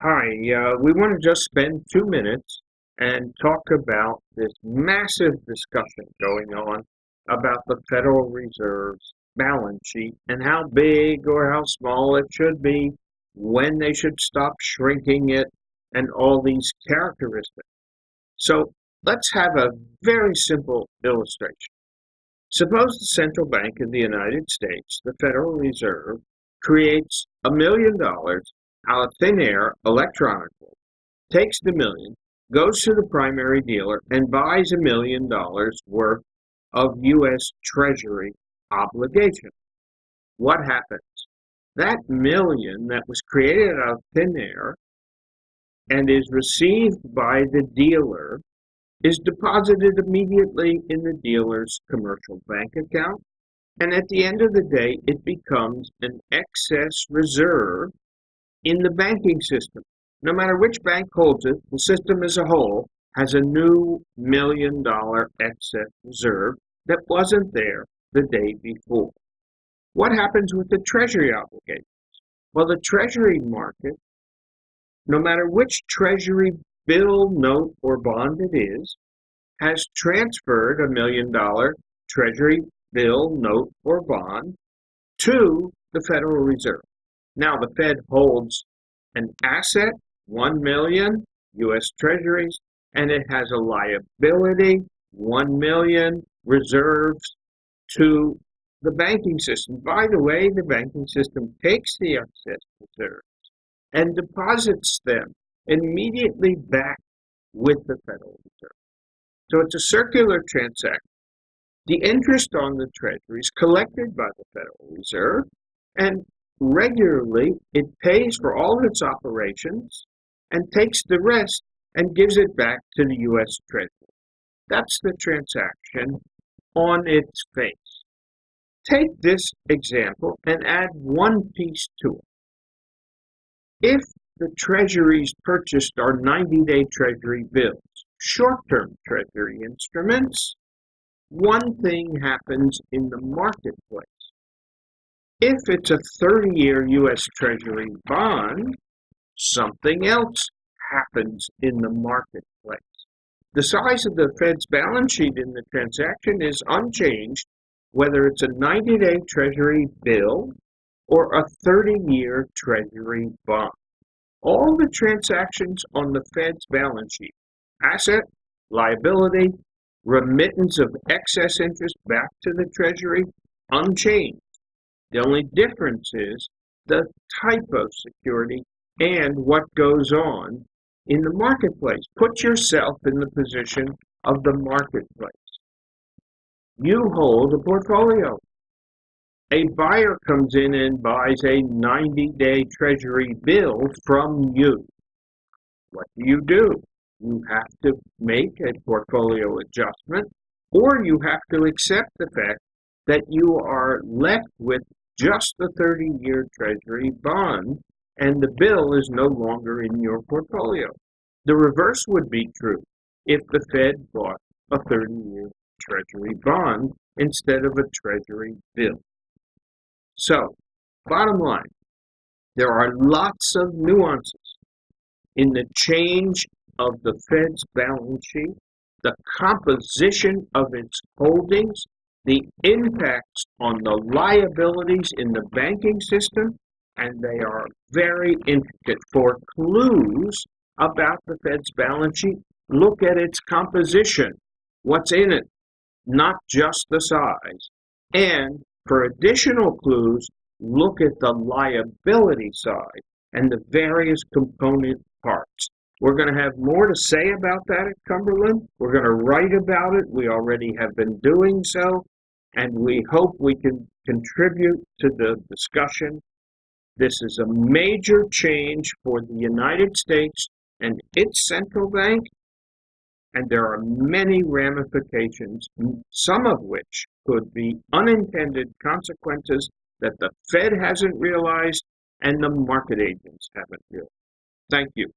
Hi, we want to just spend 2 minutes and talk about this massive discussion going on about the Federal Reserve's balance sheet and how big or how small it should be, when they should stop shrinking it, and all these characteristics. So let's have a very simple illustration. Suppose the Central Bank of the United States, the Federal Reserve, creates $1 million out of thin air electronically, takes the million, goes to the primary dealer, and buys $1 million worth of U.S. Treasury obligation. What happens? That million that was created out of thin air and is received by the dealer is deposited immediately in the dealer's commercial bank account, and at the end of the day, it becomes an excess reserve in the banking system. No matter which bank holds it, the system as a whole has a new $1 million excess reserve that wasn't there the day before. What happens with the Treasury obligations? Well, the Treasury market, no matter which Treasury bill, note, or bond it is, has transferred $1 million Treasury bill, note, or bond to the Federal Reserve. Now the Fed holds an asset, 1 million U.S. Treasuries, and it has a liability, 1 million reserves to the banking system. By the way, the banking system takes the excess reserves and deposits them immediately back with the Federal Reserve. So it's a circular transaction. The interest on the Treasury is collected by the Federal Reserve, and regularly it pays for all of its operations and takes the rest and gives it back to the U.S. Treasury. That's the transaction on its face. Take this example and add one piece to it. If the Treasuries purchased our 90-day Treasury bills, short-term Treasury instruments, one thing happens in the marketplace. If it's a 30-year U.S. Treasury bond, something else happens in the marketplace. The size of the Fed's balance sheet in the transaction is unchanged, whether it's a 90-day Treasury bill or a 30-year Treasury bond. All the transactions on the Fed's balance sheet, asset, liability, remittance of excess interest back to the Treasury, unchanged. The only difference is the type of security and what goes on in the marketplace. Put yourself in the position of the marketplace. You hold a portfolio. A buyer comes in and buys a 90-day Treasury bill from you. What do? You have to make a portfolio adjustment, or you have to accept the fact that you are left with just the 30-year Treasury bond, and the bill is no longer in your portfolio. The reverse would be true if the Fed bought a 30-year Treasury bond instead of a Treasury bill. So, bottom line, there are lots of nuances in the change of the Fed's balance sheet, the composition of its holdings, the impacts on the liabilities in the banking system, and they are very intricate. For clues about the Fed's balance sheet, look at its composition, what's in it, not just the size. And for additional clues, look at the liability side and the various component parts. We're going to have more to say about that at Cumberland. We're going to write about it. We already have been doing so, and we hope we can contribute to the discussion. This is a major change for the United States and its central bank, and there are many ramifications, some of which could be unintended consequences that the Fed hasn't realized and the market agents haven't realized. Thank you.